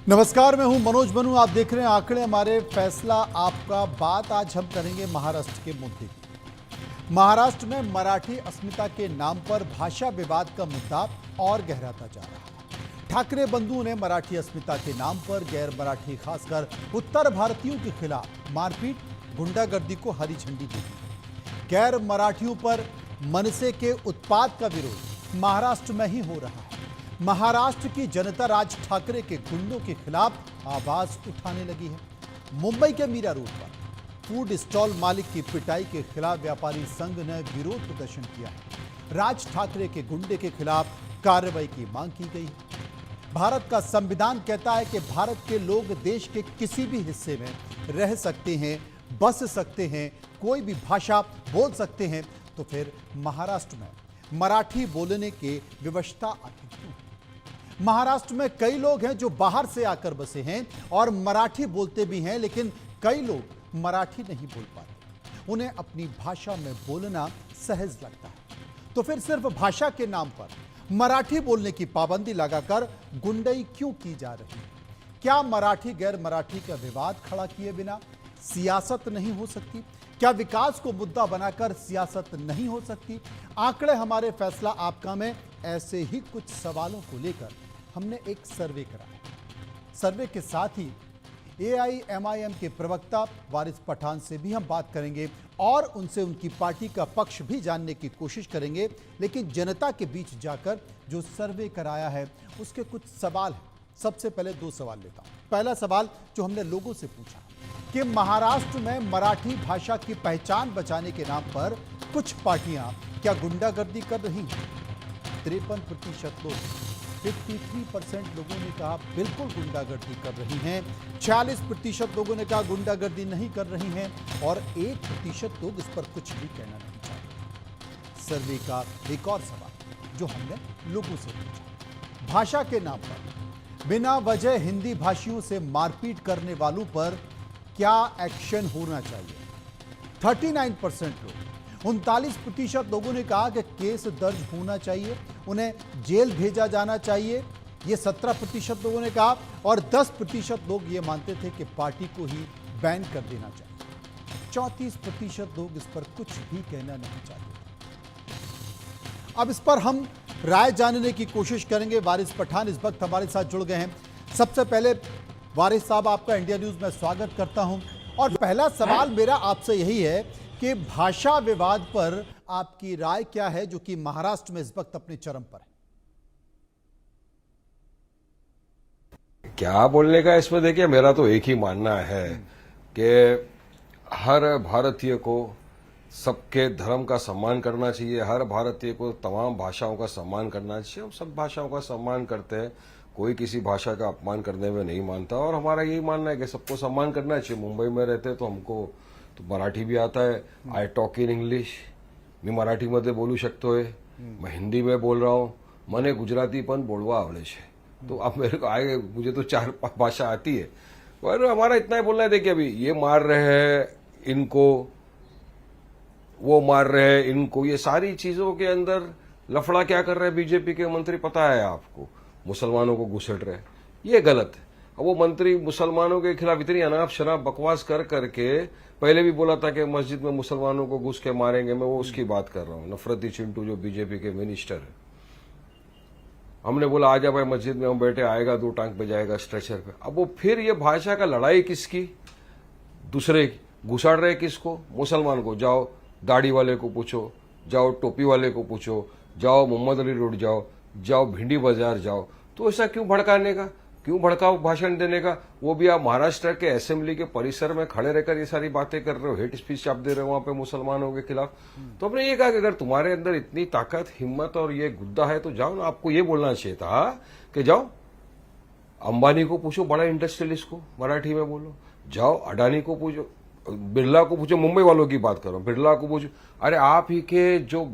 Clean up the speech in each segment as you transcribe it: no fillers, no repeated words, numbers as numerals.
नमस्कार, मैं हूं मनोज बनू। आप देख रहे हैं आंकड़े हमारे, फैसला आपका। बात आज हम करेंगे महाराष्ट्र के मुद्दे की। महाराष्ट्र में मराठी अस्मिता के नाम पर भाषा विवाद का मुद्दा और गहराता जा रहा है। ठाकरे बंधुओं ने मराठी अस्मिता के नाम पर गैर मराठी, खासकर उत्तर भारतीयों के खिलाफ मारपीट, गुंडागर्दी को हरी झंडी दी। गैर मराठियों पर मनसे के उत्पात का विरोध महाराष्ट्र में ही हो रहा है। महाराष्ट्र की जनता राज ठाकरे के गुंडों के खिलाफ आवाज उठाने लगी है। मुंबई के मीरा रोड पर फूड स्टॉल मालिक की पिटाई के खिलाफ व्यापारी संघ ने विरोध प्रदर्शन किया है। राज ठाकरे के गुंडे के खिलाफ कार्रवाई की मांग की गई है। भारत का संविधान कहता है कि भारत के लोग देश के किसी भी हिस्से में रह सकते हैं, बस सकते हैं, कोई भी भाषा बोल सकते हैं। तो फिर महाराष्ट्र में मराठी बोलने के विवशता आखिर क्यों? महाराष्ट्र में कई लोग हैं जो बाहर से आकर बसे हैं और मराठी बोलते भी हैं, लेकिन कई लोग मराठी नहीं बोल पाते। उन्हें अपनी भाषा में बोलना सहज लगता है। तो फिर सिर्फ भाषा के नाम पर मराठी बोलने की पाबंदी लगाकर गुंडई क्यों की जा रही है? क्या मराठी गैर मराठी का विवाद खड़ा किए बिना सियासत नहीं हो सकती? क्या विकास को मुद्दा बनाकर सियासत नहीं हो सकती? आंकड़े हमारे फैसला आपका में ऐसे ही कुछ सवालों को लेकर हमने एक सर्वे कराया। सर्वे के साथ ही एआईएमआईएम के प्रवक्ता वारिस पठान से भी हम बात करेंगे और उनसे उनकी पार्टी का पक्ष भी जानने की कोशिश करेंगे। लेकिन जनता के बीच जाकर जो सर्वे कराया है उसके कुछ सवाल हैं। सबसे पहले दो सवाल लेता हूं। पहला सवाल जो हमने लोगों से पूछा कि महाराष्ट्र में मराठी भाषा की पहचान बचाने के नाम पर कुछ पार्टियां क्या गुंडागर्दी कर रही हैं? 53% लोग, 53% लोगों ने कहा बिल्कुल गुंडागर्दी कर रही हैं। 46% लोगों ने कहा गुंडागर्दी नहीं कर रही हैं और 1% लोग इस पर कुछ भी कहना नहीं चाहते। सर्वे का एक और सवाल जो हमने लोगों से पूछा, भाषा के नाम पर बिना वजह हिंदी भाषियों से मारपीट करने वालों पर क्या एक्शन होना चाहिए? 39% लोग, 39% लोगों ने कहा कि केस दर्ज होना चाहिए, उन्हें जेल भेजा जाना चाहिए। ये 17% लोगों ने कहा और 10% लोग ये मानते थे कि पार्टी को ही बैन कर देना चाहिए। 34% लोग इस पर कुछ भी कहना नहीं चाहते। अब इस पर हम राय जानने की कोशिश करेंगे। वारिस पठान इस वक्त हमारे साथ जुड़ गए हैं। सबसे पहले वारिस साहब, आपका इंडिया न्यूज में स्वागत करता हूं और पहला सवाल मेरा आपसे यही है कि भाषा विवाद पर आपकी राय क्या है, जो कि महाराष्ट्र में इस वक्त अपने चरम पर है? क्या बोलने का इसमें, देखिए मेरा तो एक ही मानना है कि हर भारतीय को सबके धर्म का सम्मान करना चाहिए, हर भारतीय को तमाम भाषाओं का सम्मान करना चाहिए। हम सब भाषाओं का सम्मान करते हैं, कोई किसी भाषा का अपमान करने में नहीं मानता और हमारा यही मानना है कि सबको सम्मान करना चाहिए। मुंबई में रहते तो हमको तो मराठी भी आता है, आई टॉक इन इंग्लिश, मी मराठीमध्ये बोलू शकतोय, मैं हिंदी में बोल रहा हूँ, मने गुजराती पण बोलवा आवड़े छे। तो अब मेरे को आए, मुझे तो 4 भाषा आती है। पर हमारा इतना ही बोलना है, देखिए अभी ये मार रहे हैं इनको, वो मार रहे हैं इनको, ये सारी चीजों के अंदर लफड़ा क्या कर रहे हैं बीजेपी के मंत्री पता है आपको? मुसलमानों को घुसेड़ रहे हैं, ये गलत है। अब वो मंत्री मुसलमानों के खिलाफ इतनी अनाप शनाप बकवास कर करके पहले भी बोला था कि मस्जिद में मुसलमानों को घुस के मारेंगे, मैं वो उसकी बात कर रहा हूँ। नफरती चिंटू जो बीजेपी के मिनिस्टर है, हमने बोला आजा भाई मस्जिद में हम बैठे, आएगा 2 टांग पे जाएगा स्ट्रेचर पे। अब वो फिर ये भाषा का लड़ाई किसकी? दूसरे घुसाड़ रहे किसको? मुसलमान को। जाओ दाढ़ी वाले को पूछो, जाओ टोपी वाले को पूछो, जाओ मोहम्मद अली रोड जाओ, जाओ भिंडी बाजार जाओ। तो ऐसा क्यों भड़काने का, क्यों भड़काओ भाषण देने का? वो भी आप महाराष्ट्र के असेंबली के परिसर में खड़े रहकर ये सारी बातें कर रहे हो, हेट स्पीच आप दे रहे हो वहां पे मुसलमानों के खिलाफ। तो हमने ये कहा कि अगर तुम्हारे अंदर इतनी ताकत, हिम्मत और ये गुद्दा है तो जाओ ना। आपको ये बोलना चाहिए था कि जाओ अंबानी को पूछो, बड़ा इंडस्ट्रियलिस्ट को मराठी में बोलो, जाओ अडानी को पूछो, बिरला को पूछो, मुंबई वालों की बात करो, बिरला को पूछो। अरे आप ही के जो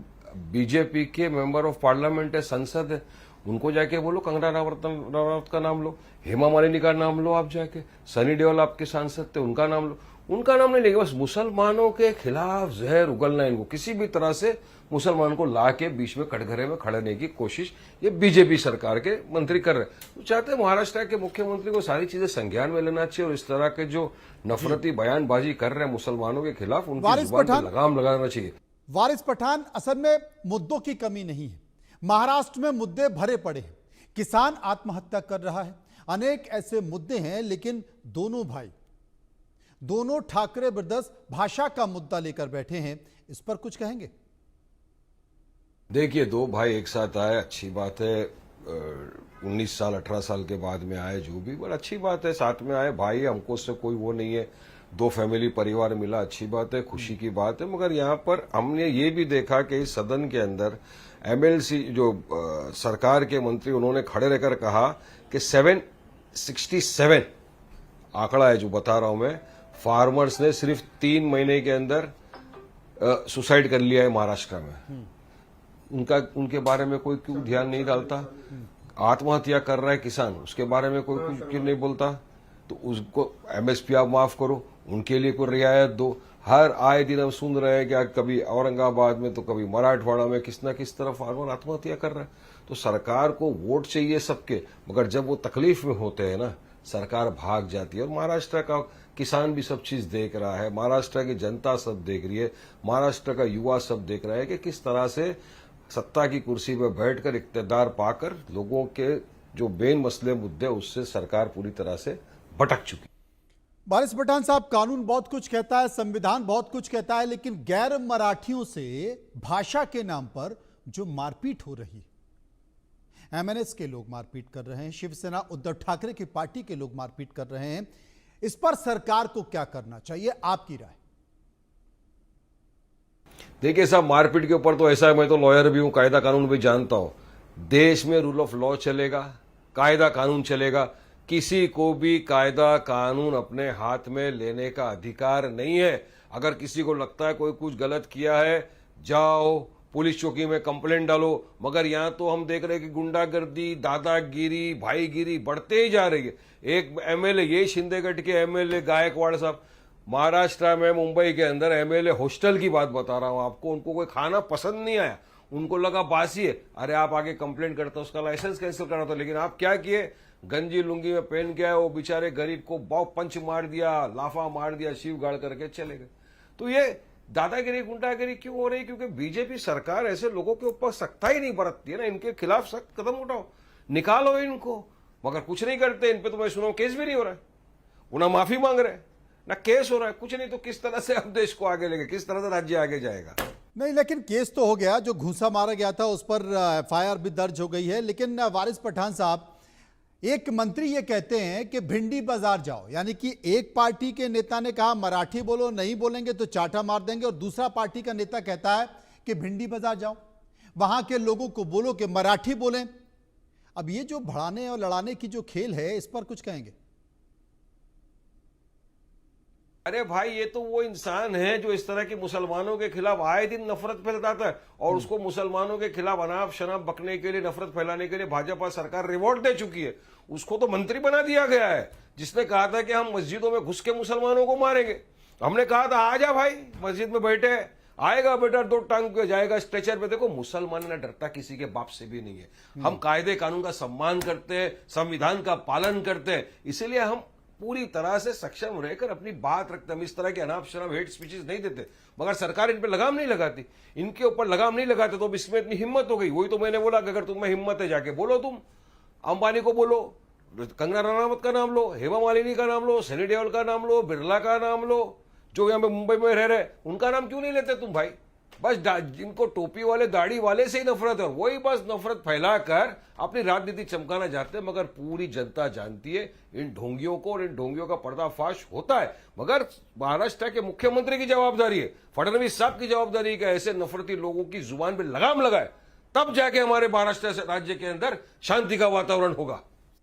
बीजेपी के मेंबर ऑफ पार्लियामेंट है, संसद है, उनको जाके बोलो, कंगना रनावत का नाम लो, हेमा मालिनी का नाम लो, आप जाके सनी देओल आपके सांसद थे उनका नाम लो, उनका नाम नहीं लेंगे। बस मुसलमानों के खिलाफ जहर उगलना, इनको किसी भी तरह से मुसलमान को ला के बीच में कटघरे में खड़ने की कोशिश ये बीजेपी सरकार के मंत्री कर रहे हैं। तो चाहते हैं महाराष्ट्र के मुख्यमंत्री को सारी चीजें संज्ञान में लेना चाहिए और इस तरह के जो नफरती बयानबाजी कर रहे हैं मुसलमानों के खिलाफ उनकी जुबान पर लगाम लगाना चाहिए। वारिस पठान, असल में मुद्दों की कमी नहीं है, महाराष्ट्र में मुद्दे भरे पड़े हैं। किसान आत्महत्या कर रहा है, अनेक ऐसे मुद्दे हैं, लेकिन दोनों भाई, दोनों ठाकरे ब्रदर्स भाषा का मुद्दा लेकर बैठे हैं। इस पर कुछ कहेंगे? देखिए, दो भाई एक साथ आए, अच्छी बात है। 19 साल 18 साल के बाद में आए, जो भी बड़ा अच्छी बात है, साथ में आए भाई, हमको उससे कोई वो नहीं है। दो फैमिली परिवार मिला, अच्छी बात है, खुशी की बात है। मगर यहाँ पर हमने ये भी देखा कि इस सदन के अंदर एमएलसी जो सरकार के मंत्री, उन्होंने खड़े रहकर कहा कि 767 आंकड़ा है जो बता रहा हूं मैं, फार्मर्स ने सिर्फ 3 महीने के अंदर सुसाइड कर लिया है महाराष्ट्र में। उनके बारे में कोई क्यों ध्यान नहीं डालता? आत्महत्या कर रहा है किसान, उसके बारे में कोई कुछ क्यों नहीं बोलता? तो उसको एमएसपी आप माफ करो, उनके लिए कोई रियायत दो। हर आए दिन हम सुन रहे हैं कि कभी औरंगाबाद में तो कभी मराठवाड़ा में किस न किस तरह फार्मर आत्महत्या कर रहा है। तो सरकार को वोट चाहिए सबके, मगर जब वो तकलीफ में होते हैं ना, सरकार भाग जाती है। और महाराष्ट्र का किसान भी सब चीज देख रहा है, महाराष्ट्र की जनता सब देख रही है, महाराष्ट्र का युवा सब देख रहा है कि किस तरह से सत्ता की कुर्सी पर बैठकर इख्तियार पाकर लोगों के जो बेन मसले मुद्दे, उससे सरकार पूरी तरह से भटक चुकी। वारिस पठान साहब, कानून बहुत कुछ कहता है, संविधान बहुत कुछ कहता है, लेकिन गैर मराठियों से भाषा के नाम पर जो मारपीट हो रही है, एमएनएस के लोग मारपीट कर रहे हैं, शिवसेना उद्धव ठाकरे की पार्टी के लोग मारपीट कर रहे हैं, इस पर सरकार को क्या करना चाहिए, आपकी राय? देखिए साहब, मारपीट के ऊपर तो ऐसा है, मैं तो लॉयर भी हूं, कायदा कानून भी जानता हूं। देश में रूल ऑफ लॉ चलेगा, कायदा कानून चलेगा। किसी को भी कायदा कानून अपने हाथ में लेने का अधिकार नहीं है। अगर किसी को लगता है कोई कुछ गलत किया है, जाओ पुलिस चौकी में कंप्लेंट डालो। मगर यहां तो हम देख रहे हैं कि गुंडागर्दी, दादागिरी, भाईगिरी बढ़ते ही जा रही है। एक एमएलए, ये शिंदेगढ़ के एमएलए गायकवाड़ साहब, महाराष्ट्र में मुंबई के अंदर एमएलए हॉस्टल की बात बता रहा हूं आपको, उनको कोई खाना पसंद नहीं आया, उनको लगा बासी है, अरे आप आगे कंप्लेंट करते, उसका लाइसेंस कैंसिल करना था। लेकिन आप क्या किए, गंजी लुंगी में पहन के आए, वो बेचारे गरीब को पंच मार दिया, लाफा मार दिया, शिव गाड़ करके चले गए। तो ये दादागिरी, गुंडागिरी क्यों हो रही? क्योंकि बीजेपी सरकार ऐसे लोगों के ऊपर सख्ताई नहीं बरतती है ना, इनके खिलाफ सख्त कदम उठाओ, निकालो इनको। मगर कुछ नहीं करते। इन पे तो मैं सुना केस भी नहीं हो रहा है, वो ना माफी मांग रहे हैं ना केस हो रहा है, कुछ नहीं। तो किस तरह से हम देश को आगे लेंगे, किस तरह से राज्य आगे जाएगा? नहीं, लेकिन केस तो हो गया, जो घूसा मारा गया था उस पर एफआईआर भी दर्ज हो गई है। लेकिन वारिस पठान साहब, एक मंत्री ये कहते हैं कि भिंडी बाजार जाओ, यानी कि एक पार्टी के नेता ने कहा मराठी बोलो, नहीं बोलेंगे तो चाटा मार देंगे, और दूसरा पार्टी का नेता कहता है कि भिंडी बाजार जाओ, वहां के लोगों को बोलो कि मराठी बोलें। अब ये जो भड़ाने और लड़ाने की जो खेल है, इस पर कुछ कहेंगे? अरे भाई, ये तो वो इंसान है जो इस तरह की मुसलमानों के खिलाफ आए दिन नफरत फैलाता है, और उसको मुसलमानों के खिलाफ अनाप शनाप बकने के लिए, नफरत फैलाने के लिए भाजपा सरकार रिवॉर्ड दे चुकी है। उसको तो मंत्री बना दिया गया है, जिसने कहा था कि हम मस्जिदों में घुस के मुसलमानों को मारेंगे। हमने कहा था आ जा भाई, मस्जिद में बैठे, आएगा बेटा, 2 टांग पे जाएगा स्ट्रेचर पे। देखो, मुसलमान ना डरता किसी के बाप से भी नहीं है। हम कायदे कानून का सम्मान करते हैं, संविधान का पालन करते हैं, इसीलिए हम पूरी तरह से सक्षम रहकर अपनी बात रखते हैं। हम इस तरह के अनाप शनाप हेट स्पीचेस नहीं देते। मगर सरकार इन पे लगाम नहीं लगाती, इनके ऊपर लगाम नहीं लगाते, तो अब इसमें इतनी हिम्मत हो गई। वही तो मैंने बोला कि अगर तुम्हें हिम्मत है, जाके बोलो, तुम अंबानी को बोलो, कंगना रनावत का नाम लो, हेमा मालिनी का नाम लो, सनी देओल का नाम लो, बिरला का नाम लो, जो यहाँ पे मुंबई में रह रहे, उनका नाम क्यों नहीं लेते तुम भाई? बस जिनको टोपी वाले, दाढ़ी वाले से ही नफरत है, और वही बस नफरत फैलाकर अपनी राजनीति चमकाना चाहते हैं। मगर पूरी जनता जानती है इन ढोंगियों को, और इन ढोंगियों का पर्दाफाश होता है। मगर महाराष्ट्र के मुख्यमंत्री की जवाबदारी है, फडणवीस साहब की जवाबदारी है कि ऐसे नफरती लोगों की जुबान पे लगाम लगाए, तब जाके हमारे महाराष्ट्र राज्य के अंदर शांति का वातावरण होगा।